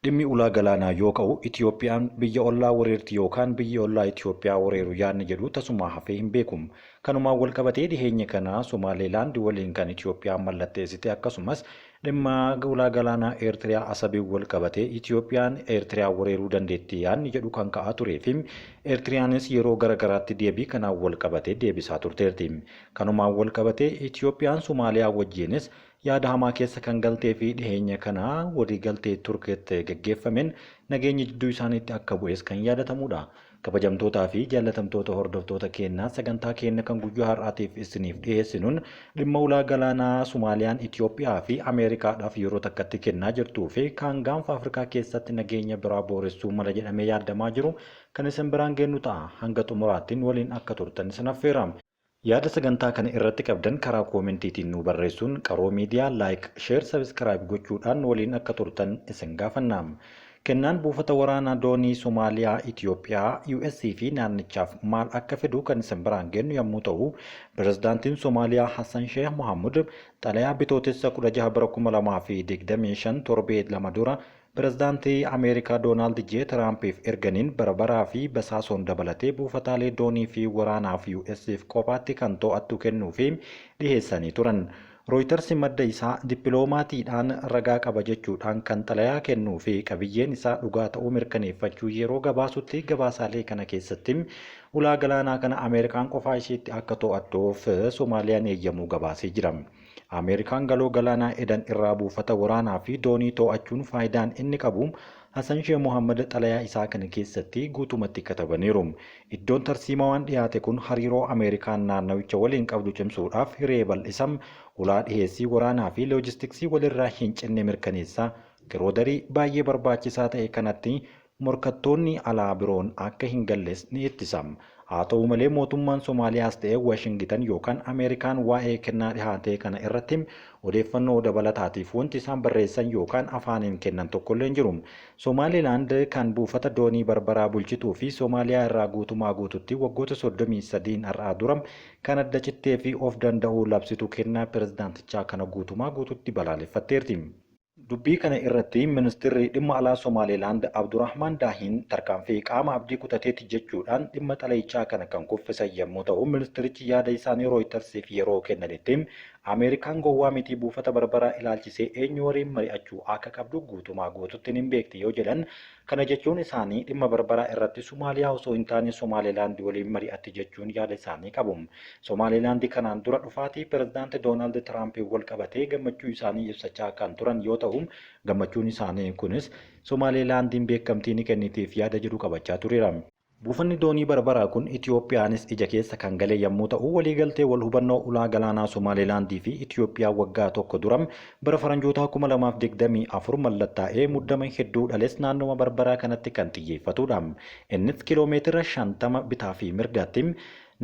Dhimmi ulaa galaanaa yoo ka'u Itiyoophiyaan biyya ollaa wareerti yookaan biyya ollaa Itiyoophiyaa wareeru yaadni jedhu tasuma hafee hin beekum. Kanumaan wal qabatee dhiheenya kana Somaaliilaand waliin kan Itiyoophiyaan mallatteessite akkasumas dhimma ulaa galaanaa Eertiriyaa Asabiin wal qabatee Itiyoophiyaan Eertiriyaa wareeruu dandeetti yaadni jedhu kan ka'aa turee fi Eertiriyaanis yeroo garagaraatti deebii kanaan wal qabatee deebisaa turteerti. Kanumaan wal qabatee Itiyoophiyaan Somaaliyaa wajjinis yaada hamaa keessa kan galtee fi dhiheenya kana waliigaltee Turkiitti gaggeeffameen nageenyi jidduu isaaniitti akka bu'es kan yaadatamudha. Kabajamtootaa fi jaallatamtoota hordoftoota keenyaa sagantaa keenya kan guyyaa har'aatiif isiniif dhiyeessinuun dhimma ulaa galaanaa Somaaliyaan Itiyoophiyaa fi Ameerikaadhaaf yeroo takkatti kennaa jirtuu fi kan gaanfa Afrikaa keessatti nageenya biraa booressuu mala jedhamee yaadamaa jiru kan isin biraan geenyu ta'a. Hanga xumuraattiin waliin akka turtan isin affeera. Yaada sagantaa kana irratti qabdan karaa koomentiitiin nu barreessuun qaroo miidiyaa laayik, sheer, sabiskiraayib gochuudhaan waliin akka turtan isin gaafanna. Kennaan buufata waraanaa doonii Somaaliyaa Itiyoophiyaa US fi naannichaaf maal akka fidu kan isin biraan geenyu yommuu ta'u, Pirezidaantiin Somaaliyaa Hassan Sheikh Mohamud xalayaa bitootessa 16/2025 torbee lama dura Pirezidaantii Ameerikaa Doonaald J. Tiraampiif erganiin barbaraa fi basaasoon dabalatee buufataalee doonii fi waraanaaf US'f qofaatti kan to'attu kennuu fi dhiheessanii turan. Rooyiters madda isaa dippiloomaatiidhaan ragaa qaba jechuudhaan kan xalayaa kennuu fi qabiyyeen isaa dhugaa ta'uu mirkaneeffachuu yeroo gabaasutti gabaasaalee kana keessatti ulaa galaanaa kana Ameerikaan qofaa isheetti akka to'attuuf Soomaaliyaan eeyyamuu gabaasee jira. Ameerikaan galoo galaanaa Edan irraa buufata waraanaa fi doonii to'achuun faayidaan inni qabu Hassan Sheikh Mohammed xalayaa isaa kana keessatti guutumatti katabaniiru. Iddoon tarsiimaa waan dhiyaate kun hariiroo Ameerikaan naannawicha waliin qabdu cimsuudhaaf hiree bal'isam ulaa dhiheessii waraanaa fi loojistiksii walirraa hin cinne mirkaneessaa kiroodarii baay'ee barbaachisaa ta'e kanatti morkattoonni alaa biroon akka hin galles ni ittisa. Haa ta'u malee mootummaan Somaaliyaas ta'e Waashingitan yookaan Ameerikaan waa'ee kennaa dhihaate kana irratti odeeffannoo dabalataatiif wanti isaan barreessan yookaan afaaniin kennan tokkollee hin jiru. Somaaliilaand kan buufata doonii barbaraa bulchituu fi Somaaliyaa irraa guutumaa guututti waggoota 33 har'aa dura kan adda cittee fi of danda'uu labsitu kennaa pirezidaantichaa kana guutumaa guututti balaaleffatteerti. Dubbii kana irratti ministeerri dhimma alaa Somaaliilaand Abdurrahman Daahiin tarkaanfii qaama abdii kutateetti jechuudhaan dhimma xalayichaa kana kan kuffisan yommuu ta'u, ministeerichi yaada isaanii Rooyitersiif yeroo kennanitti Ameerikaan gowwaa miti buufata barbaraa ilaalchisee eenyu waliin mari'achuu akka qabdu guutumaa guututti hin beekti yoo jedhan, kana jechuun isaanii dhimma barbaraa irratti Somaaliyaa osoo hin taane Somaaliilaand waliin mari'atti jechuun yaada isaanii qabu. Somaaliilaand kanaan dura dhufaatii pirezidaantii Doonaald Tiraampiin wal qabatee gammachuu isaanii ibsachaa kan turan yoo ta'u, gammachuun isaanii kunis Somaaliilaandiin beekamtii ni kennitiif yaada jedhu qabachaa tureera. Buufanni doonii barbaraa kun Itiyoophiyaanis ija keessa kan gale yommuu ta'u, waliigaltee wal hubannoo ulaa galaanaa Somaaliilaandii fi Itiyoophiyaa waggaa tokko dura bara faranjoota 2024 mallattaa'ee muddama hedduu dhales naannoo barbaraa kanatti kan xiyyeeffatudha. Innis kiiloomeetira 50 bitaa fi mirgaatti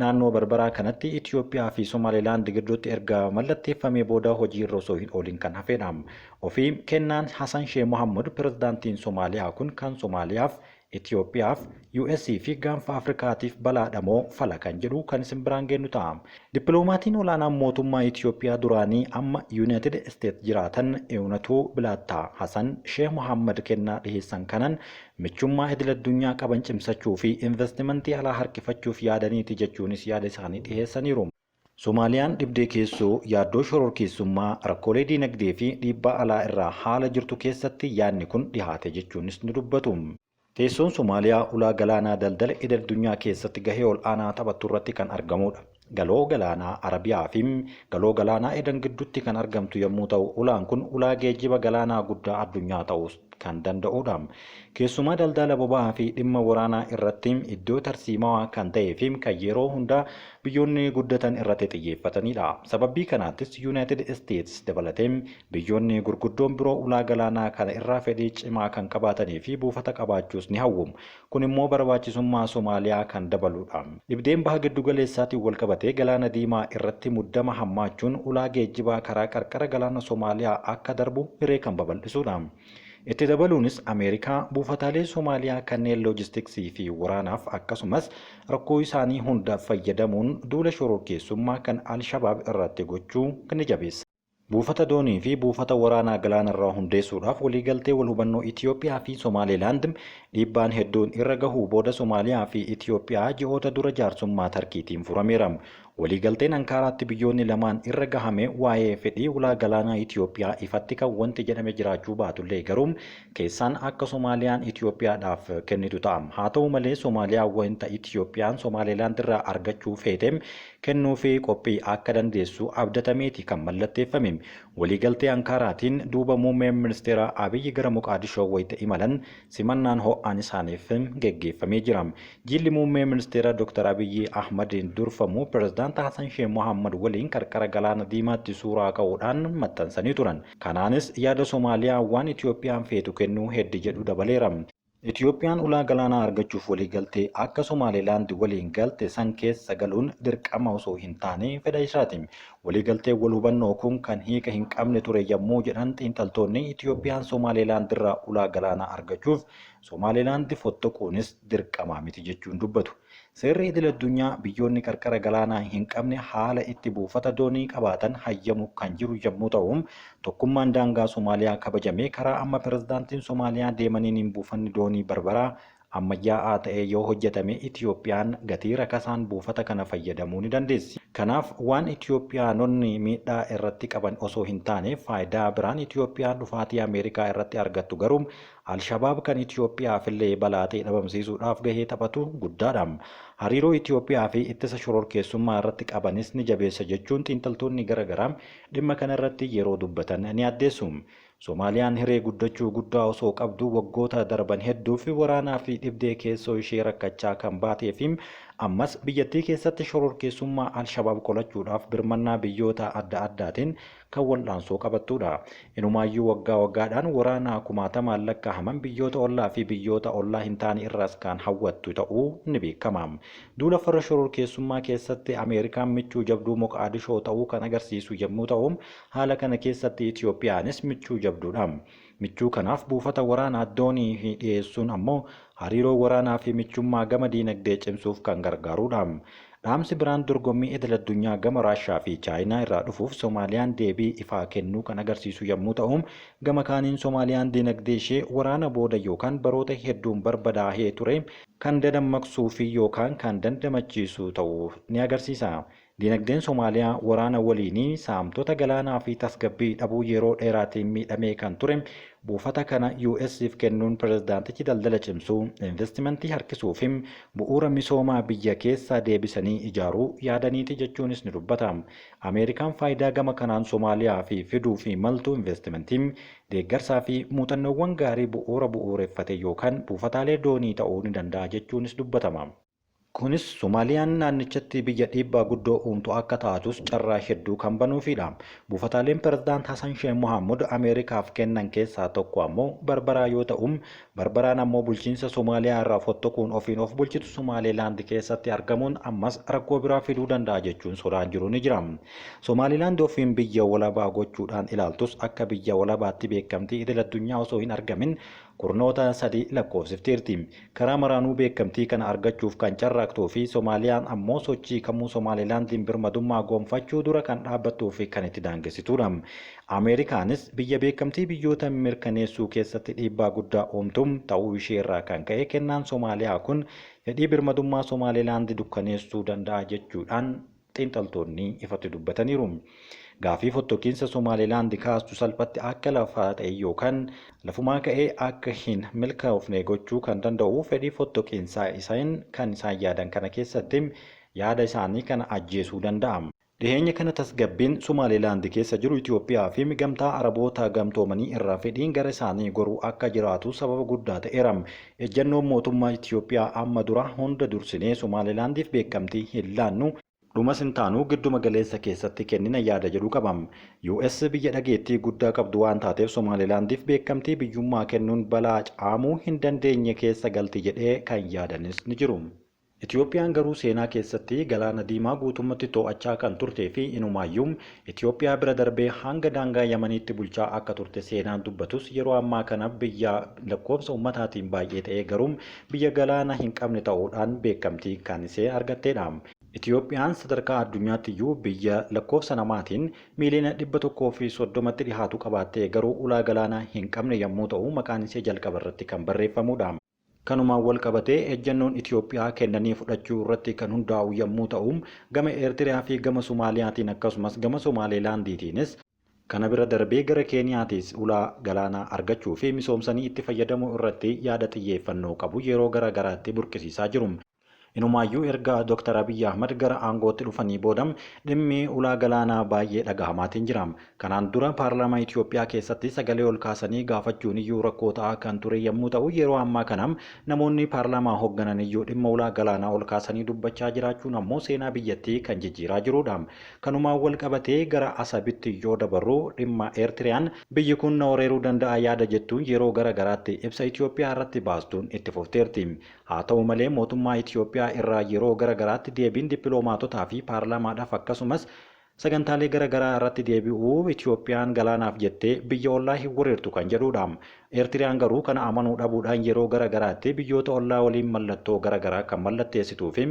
naannoo barbaraa kanatti Itiyoophiyaa fi Somaaliilaand gidduutti erga mallatteeffamee booda hojii irra osoo hin oolin kan hafedha. Ofii kennaan Hassan Sheikh Mohammed pirezidaantiin Somaaliyaa kun kan Somaaliyaaf Itiyoophiyaaf US fi gaanfa Afrikaatiif balaadhamoo fala kan jedhu kan isin biraan geenyu ta'a. Dippiloomaatiin olaanaan mootummaa Itiyoophiyaa duraanii amma Yuunaayitid Isteetsi jiraatan Ewunatuu Bilaattaa Hassan Sheikh Mohammed kennaa dhiheessan kanan michummaa idil addunyaa qaban cimsachuu fi investimentii alaa harkifachuuf yaadaniiti jechuunis yaada isaanii dhiheessaniiru. Soomaaliyaan dhibdee keessoo yaaddoo shororkeessummaa rakkoolee diinagdee fi dhiibbaa alaa irraa haala jirtu keessatti yaadni kun dhihaate jechuunis ni dubbatu. Teessoon Somaaliyaa ulaa galaanaa daldala idil addunyaa keessatti gahee ol aanaa taphattu irratti kan argamudha. Galoo galaanaa Arabiyaa fi galoo galaanaa Edan gidduutti kan argamtu yommuu ta'u, ulaan kun ulaa geejjiba galaanaa guddaa addunyaa ta'us kan danda'udha. Keessumaa daldala boba'aa fi dhimma waraanaa irratti iddoo tarsiimaa kan ta'ee fi kan yeroo hundaa biyyoonni guddatan irratti xiyyeeffatanidha. Sababii kanaattis Yuunaayitid Isteetsi dabalatee biyyoonni gurguddoon biroo ulaa galaanaa kana irraa fedhii cimaa kan qabaatanii fi buufata qabaachuus ni hawwu. Kun immoo barbaachisummaa Somaaliyaa kan dabaludha. Dhibdeen baha giddu galeessaatiin wal qabatee galaana diimaa irratti muddama hammaachuun ulaa geejjibaa karaa qarqara galaana Somaaliyaa akka darbu hiree kan babal'isudha. Itti dabaluunis Ameerikaa buufataalee Somaaliyaa kanneen loojistiksii fi waraanaaf akkasumas rakkoo isaanii hundaaf fayyadamuun duula shororkeessummaa kan Al-Shabaab irratti gochuu ni jabeessa. Buufata doonii fi buufata waraanaa galaanarraa hundeessuudhaaf waliigaltee wal hubannoo Itoophiyaa fi Somaalilaand dhiibbaan hedduun irra gahuu booda Somaaliyaa fi Itoophiyaa ji'oota dura jaarsummaa Tarkiitiin furameera. Waliigalteen Ankaaraatti biyyoonni lamaan irra gahame waa'ee fedhii ulaa galaanaa Itoophiyaa ifatti kan wanti jedhame jiraachuu baatullee garuu keessaan akka Somaaliyaan Itoophiyaadhaaf kennitu ta'a. Haa ta'u malee Somaaliyaa wanta Itoophiyaan Somaalilaand irraa argachuu feete kennuu fi qophii akka dandeessu abdatameeti kan mallatteeffame. Waliigaltee Ankaaraatiin duuba muummeen ministeera Abiyyi gara Moqaadishoo wayita imalan simannaan ho'aan isaaniif geggeeffamee jira. Jilli muummee ministeera Dr. Abiyyi Ahmadiin durfamu pirezidaantii Hassan Sheikh Mohammad waliin qarqara galaana diimaatti suuraa ka'uudhaan maxxansanii turan. Kanaanis yaada Somaaliyaa waan Itoophiyaan feetu kennuu heddi jedhu dabaleera. Itoophiyaan ulaa galaanaa argachuuf waliigaltee akka Somaalilaand waliin galte san keessa galuun dirqama osoo hin taane fedha isaati. Waliigaltee wal hubannoo kun kan hiika hin qabne ture yommuu jedhan xiinxaltoonni Itoophiyaan Somaalilaand irraa ulaa galaanaa argachuuf Somaalilaand fottoquunis dirqama miti jechuun dubbatu. Seerri idil addunyaa biyyoonni qarqara galaanaa hin qabne haala itti buufata doonii qabaatan hayyamu kan jiru yommuu ta'u, tokkummaan daangaa Somaaliyaa kabajamee karaa amma pirezidaantiin Somaaliyaa deemaniin buufanni doonii Barbaraa ammayyaa'aa ta'ee yoo hojjetame Itoophiyaan gatii rakasaan buufata kana fayyadamuu ni dandeessi. Kanaaf waan Itoophiyaanonni miidhaa irratti qaban osoo hin taane faayidaa biraan Itoophiyaan dhufaatii Ameerikaa irratti argattu garuu Al-Shabaab kan Itoophiyaaf illee balaa ta'e dhabamsiisuudhaaf gahee taphatu guddaadha. Hariiroo Itoophiyaa fi ittisa shororkeessummaa irratti qabanis ni jabeessa jechuun xiinxaltoonni garaagaraa dhimma kana irratti yeroo dubbatan ni addeessu. Soomaaliyaan hiree guddachuu guddaa osoo qabdu waggoota darban hedduu fi waraanaa fi dhibdee keessoo ishee rakkachaa kan baatee fi ammas biyyattii keessatti shororkeessummaa Al-Shabaab qolachuudhaaf birmannaa biyyoota adda addaatiin kan wal'aansoo qabattudha. Inumaayyuu waggaa waggaadhaan waraana kumaatamaan lakkaa'aman biyyoota ollaa fi biyyoota ollaa hin taane irraas kan hawwattu ta'uu ni beekama. Duula farra shororkeessummaa keessatti Ameerikaan michuu jabduu Moqaadishoo ta'uu kan agarsiisu yommuu ta'u, haala kana keessatti Itoophiyaanis michuu jabduudha. Michuu kanaaf buufata waraanaa doonii dhiyeessuun ammoo hariiroo waraanaa fi michummaa gama diinagdee cimsuuf kan gargaarudha. Dhaamsi biraan dorgommii idil addunyaa gama Raashiyaa fi Chaayinaa irraa dhufuuf Soomaaliyaan deebii ifaa kennuu kan agarsiisu yommuu ta'u, gama kaaniin Soomaaliyaan diinagdee ishee waraana booda yookaan baroota hedduun barbadaahee ture kan dadammaqsuu fi yookaan kan dandamachiisu ta'uu ni agarsiisa. Diinagdeen Soomaaliyaa waraana waliinii saamtota galaanaa fi tasgabbii dhabuu yeroo dheeraatiin miidhamee kan ture buufata kana US'if kennuun pirezidaantichi daldala cimsuu, investimentii harkisuu fi bu'uura misoomaa biyya keessaa deebisanii ijaaruu yaadaniiti jechuunis ni dubbata. Ameerikaan faayidaa gama kanaan Soomaaliyaa fi fiduu fi maltuu investimentii deeggarsaa fi muuxannoowwan gaarii bu'uureffate yookaan buufataalee doonii ta'uu ni danda'a jechuunis dubbatama. Kunis Soomaaliyaan naannichatti biyya dhiibbaa guddoo uumtu akka taatus carraa hedduu kan banuufidha. Buufataaleen pirezidaant Hassan Sheikh Mohammad Ameerikaaf kennan keessaa tokko ammoo Barbaraa yoo ta'u, Barbaraan ammoo bulchiinsa Soomaaliyaa irraa fottoquun ofiin of bulchitu Somaalilaand keessatti argamuun ammas rakkoo biraa fiduu danda'a jechuun sodaan jiru ni jira. Somaalilaand ofiin biyya walabaa gochuudhaan ilaaltus akka biyya walabaatti beekamtii idil addunyaa osoo hin argamin kurnoota sadii lakkoofsifteerti. Karaa maraanuu beekamtii kana argachuuf kan carraaqtuu fi Soomaaliyaan ammoo sochii kamuu Somaalilaandiin birmadummaa goonfachuu dura kan dhaabbattuu fi kan itti daangesitudha. Ameerikaanis biyya beekamtii biyyoota mirkaneessuu keessatti dhiibbaa guddaa uumtu ta'uu ishee irraa kan ka'e kennaan Soomaaliyaa kun fedhii birmadummaa Somaalilaand dukkaneessuu danda'a jechuudhaan xiinxaltoonni ifatti dubbataniiru. Gaafii fottoqiinsa Somaalilaand kaastu salphatti akka lafaa ta'e yookaan lafumaa ka'ee akka hin milkaa'ufne gochuu kan danda'u fedhii fottoqiinsaa isaan yaadan kana keessatti yaada isaanii kana ajjeesuu danda'a. Dhiheenya kana tasgabbiin Somaalilaand keessa jiru Itoophiyaa fi gamtaa Araboota gamtoomanii irraa fedhiin gara isaanii goruu akka jiraatu sababa guddaa ta'eera. Ejjennoon mootummaa Itoophiyaa amma dura hunda dursinee Somaalilaandiif beekamtii hin laannu dhumas hin taanu gidduma galeessa keessatti kennina yaada jedhu qabam. US biyya dhageettii guddaa qabdu waan taateef Somaalilaandiif beekamtii biyyummaa kennuun balaa caamuu hin dandeenye keessa galti jedhee kan yaadanis ni jiru. Itoophiyaan garuu seenaa keessatti galaana diimaa guutummaatti to'achaa kan turtee fi inumaayyuu Itoophiyaa bira darbee hanga daangaa Yamaniitti bulchaa akka turte seenaan dubbatus yeroo ammaa kana biyya lakkoofsa ummataatiin baay'ee ta'ee garuu biyya galaana hin qabne ta'uudhaan beekamtii kan ishee argatteedha. Itiyoophiyaan sadarkaa addunyaattiyyuu biyya lakkoofsa namaatiin miiliyoona 130tti dhihaatu qabaattee garuu ulaa galaanaa hin qabne yommuu ta'u maqaan ishee jalqaba irratti kan barreeffamudha. Kanumaan wal qabatee ejjennoon Itiyoophiyaa kennanii fudhachuu irratti kan hundaa'u yommuu ta'u gama Eertiriyaa fi gama Somaaliyaatiin akkasumas gama Somaalilaandiitiinis kana bira darbee gara Keeniyaatis ulaa galaanaa argachuu fi misoomsanii itti fayyadamuu irratti yaada xiyyeeffannoo qabu yeroo gara garaatti burqisiisaa jiru. Inumaayyuu erga Dr. Abiy Ahmad gara aangootti dhufanii boodam dhimmi ulaa galaanaa baay'ee dhagahamaatiin jira. Kanaan dura paarlaamaa Itiyoophiyaa keessatti sagalee ol kaasanii gaafachuun iyyuu rakkoo ta'aa kan ture yommuu ta'u yeroo ammaa kanam namoonni paarlaamaa hoogganan iyyuu dhimma ulaa galaanaa ol kaasanii dubbachaa jiraachuun ammoo seenaa biyyattii kan jijjiiraa jirudha. Kanumaan wal qabatee gara Asabitti yoo dabarru dhimma Eertiriyaan biyyi kun na weeraruu danda'a yaada jettuun yeroo gara garaatti ibsa Itiyoophiyaa irratti baastuun itti fufteerti. Haa ta'u malee mootummaa Itiyoophiyaa irraa yeroo gara garaatti deebiin dippiloomaatotaa fi paarlaamaadhaaf akkasumas sagantaalee gara garaa irratti deebi'uu Itiyoophiyaan galaanaaf jettee biyya ollaa hin weerartu kan jedhudha. Eertiriyaan garuu kana amanuu dhabuudhaan yeroo gara garaatti biyyoota ollaa waliin mallattoo gara garaa kan mallatteessituu fi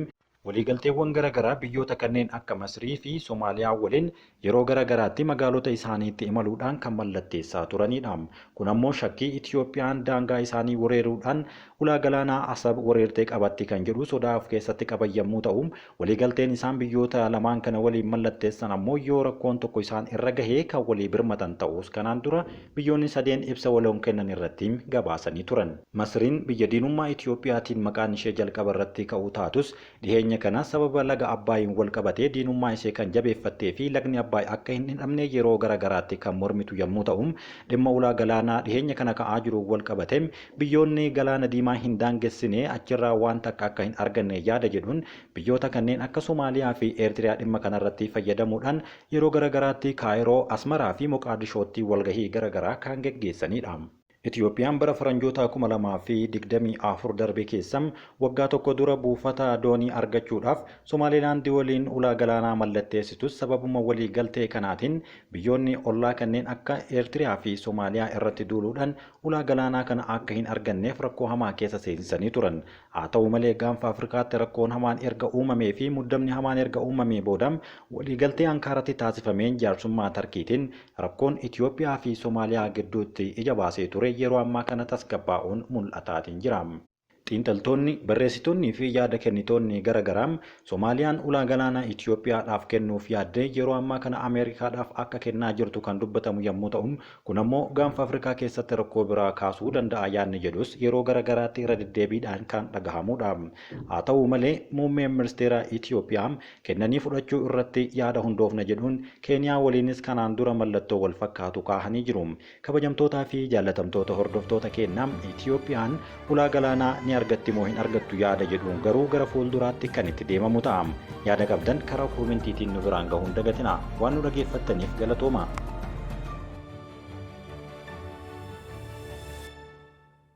waliigalteewwan gara garaa biyyoota kanneen akka Masrii fi Somaaliyaa waliin yeroo gara garaatti magaalota isaaniitti imaluudhaan kan mallatteessaa turanidha. Kun ammoo shakkii Itiyoophiyaan daangaa isaanii weeraruudhaan ulaa galaanaa Asab weerartee qabatti kan jedhu sodaa of keessatti qaban yommuu ta'u waliigalteen isaan biyyoota lamaan kana waliin mallatteessan ammoo yoo rakkoon tokko isaan irra gahee kan walii birmatan ta'us kanaan dura biyyoonni sadeen ibsa waloon kennan irratti gabaasanii turan. Masriin biyya diinummaa Itiyoophiyaatiin maqaan ishee jalqaba irratti ka'uu taatus dhiheenya kana sababa laga Abbaayin wal qabatee diinummaa ishee kan jabeeffattee fi lagni Abbaay akka hin hidhamne yeroo gara garaatti kan mormitu yommuu ta'u dhimma ulaa galaanaa dhiheenya kana ka'aa jiru wal qabatee biyyoonni galaana diimaa hin daangessine achirraa waan takka akka hin arganne yaada jedhuun biyyoota kanneen akka Somaaliyaa fi Eertiriyaa dhimma kanarratti fayyadamuudhaan yeroo gara garaatti Kaayiroo, Asmaraa fi Moqaadishootti walgahii gara garaa kan geggeessanidha. Itiyoophiyaan bara faranjoota 2024 darbe keessam waggaa tokko dura buufata doonii argachuudhaaf Somaalilaandii waliin ulaa galaanaa mallatteessitus sababuma walii galtee kanaatiin biyyoonni ollaa kanneen akka Eertiriyaa fi Somaaliyaa irratti duuluudhaan ulaa galaanaa kana akka hin arganneef rakkoo hamaa keessa seensisanii turan. Haa ta'u malee gaanfa Afrikaatti rakkoon hamaan erga uumamee fi muddamni hamaan erga uumamee boodam waliigaltee Ankaaratti taasifameen jaarsummaa Tarkiitiin rakkoon Itiyoophiyaa fi Somaaliyaa gidduutti ija baasee ture yeroo ammaa kana tasgabbaa'uun mul'ataatiin jira. Xiinxaltoonni, barreessitoonnii fi yaada kennitoonni gara garaa Soomaaliyaan ulaa galaanaa Itiyoophiyaadhaaf kennuuf yaadde yeroo ammaa kana Ameerikaadhaaf akka kennaa jirtu kan dubbatamu yommuu ta'u kun ammoo gaanfa Afrikaa keessatti rakkoo biraa kaasuu danda'a yaadni jedhus yeroo gara garaatti irra deddeebiidhaan kan dhagahamudha. Haa ta'u malee muummeen ministeera Itiyoophiyaa kennanii fudhachuu irratti yaada hundoofna jedhuun Keeniyaa waliinis kanaan dura mallattoo wal fakkaatu kaahanii jiru. Kabajamtootaa fi jaallatamtoota hordoftoota keenyaa Itiyoophiyaan ulaa galaanaa ni argatti moo hin argattu yaada jedhuun garuu gara fuulduraatti kan itti deemamu ta'a. Yaada qabdan karaa koomentiitiin nu biraan gahuun dagatina. Waan nu dhageeffattaniif galatooma.